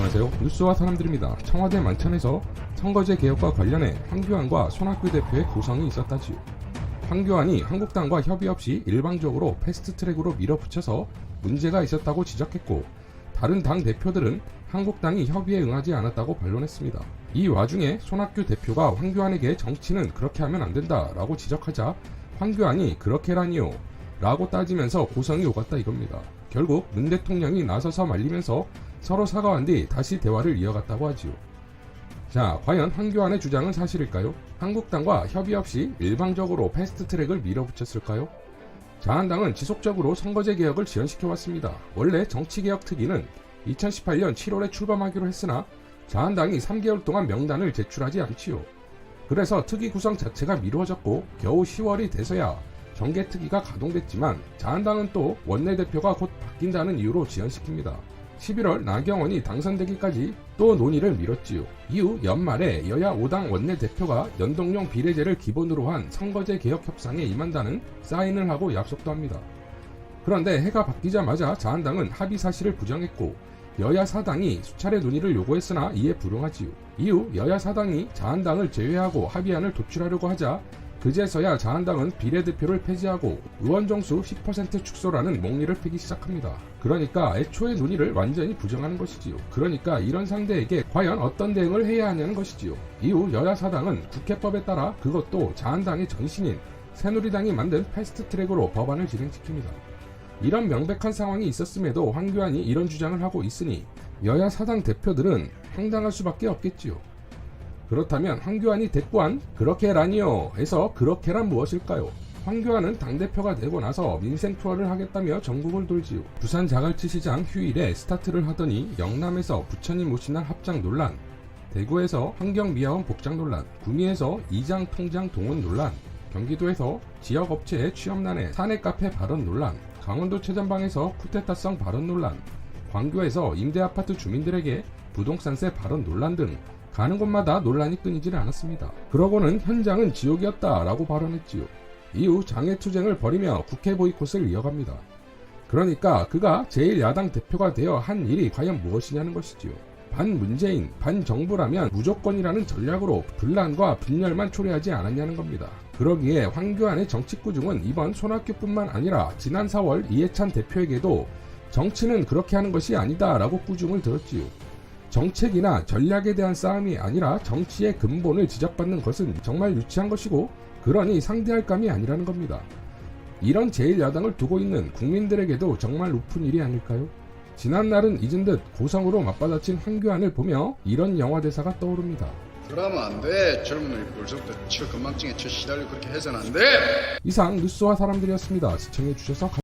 안녕하세요. 뉴스와 사람들입니다. 청와대 만찬에서 선거제 개혁과 관련해 황교안과 손학규 대표의 고성이 있었다지요. 황교안이 한국당과 협의 없이 일방적으로 패스트트랙으로 밀어붙여서 문제가 있었다고 지적했고, 다른 당 대표들은 한국당이 협의에 응하지 않았다고 반론했습니다. 이 와중에 손학규 대표가 황교안에게 정치는 그렇게 하면 안 된다 라고 지적하자 황교안이 그렇게라니요 라고 따지면서 고성이 오갔다 이겁니다. 결국 문 대통령이 나서서 말리면서 서로 사과한 뒤 다시 대화를 이어갔다고 하지요. 자, 과연 황교안의 주장은 사실일까요? 한국당과 협의 없이 일방적으로 패스트트랙을 밀어붙였을까요? 자한당은 지속적으로 선거제 개혁을 지연시켜왔습니다. 원래 정치개혁 특위는 2018년 7월에 출범하기로 했으나 자한당이 3개월 동안 명단을 제출하지 않지요. 그래서 특위 구성 자체가 미루어졌고 겨우 10월이 돼서야 정개특위가 가동됐지만 자한당은 또 원내대표가 곧 바뀐다는 이유로 지연시킵니다. 11월 나경원이 당선되기까지 또 논의를 미뤘지요. 이후 연말에 여야 5당 원내대표가 연동형 비례제를 기본으로 한 선거제 개혁 협상에 임한다는 사인을 하고 약속도 합니다. 그런데 해가 바뀌자마자 자한당은 합의 사실을 부정했고 여야 4당이 수차례 논의를 요구했으나 이에 불응하지요. 이후 여야 4당이 자한당을 제외하고 합의안을 도출하려고 하자 그제서야 자한당은 비례대표를 폐지하고 의원 정수 10% 축소라는 몽리를 피기 시작합니다. 그러니까 애초에 논의를 완전히 부정하는 것이지요. 그러니까 이런 상대에게 과연 어떤 대응을 해야 하냐는 것이지요. 이후 여야 4당은 국회법에 따라 그것도 자한당의 전신인 새누리당이 만든 패스트트랙으로 법안을 진행시킵니다. 이런 명백한 상황이 있었음에도 황교안이 이런 주장을 하고 있으니 여야 4당 대표들은 황당할 수밖에 없겠지요. 그렇다면 황교안이 대꾸한 그렇게라니요 에서 그렇게란 무엇일까요? 황교안은 당대표가 되고 나서 민생 투어를 하겠다며 전국을 돌지요. 부산 자갈치시장 휴일에 스타트를 하더니 영남에서 부처님 오시날 합장 논란, 대구에서 환경미화원 복장 논란, 구미에서 이장 통장 동원 논란, 경기도에서 지역업체의 취업난에 사내카페 발언 논란, 강원도 최전방에서 쿠데타성 발언 논란, 광교에서 임대아파트 주민들에게 부동산세 발언 논란 등 가는 곳마다 논란이 끊이질 않았습니다. 그러고는 현장은 지옥이었다 라고 발언했지요. 이후 장애투쟁을 벌이며 국회 보이콧을 이어갑니다. 그러니까 그가 제1야당 대표가 되어 한 일이 과연 무엇이냐는 것이지요. 반문재인, 반정부라면 무조건이라는 전략으로 분란과 분열만 초래하지 않았냐는 겁니다. 그러기에 황교안의 정치꾸중은 이번 손학규뿐만 아니라 지난 4월 이해찬 대표에게도 정치는 그렇게 하는 것이 아니다 라고 꾸중을 들었지요. 정책이나 전략에 대한 싸움이 아니라 정치의 근본을 지적받는 것은 정말 유치한 것이고 그러니 상대할 감이 아니라는 겁니다. 이런 제1야당을 두고 있는 국민들에게도 정말 우픈 일이 아닐까요? 지난날은 잊은 듯 고성으로 맞받아친 황교안을 보며 이런 영화 대사가 떠오릅니다. 그러면 안 돼. 젊은이 벌써부터 건망증에 시달려 그렇게 해서는 안 돼. 이상 뉴스와 사람들이었습니다. 시청해주셔서 감사합니다.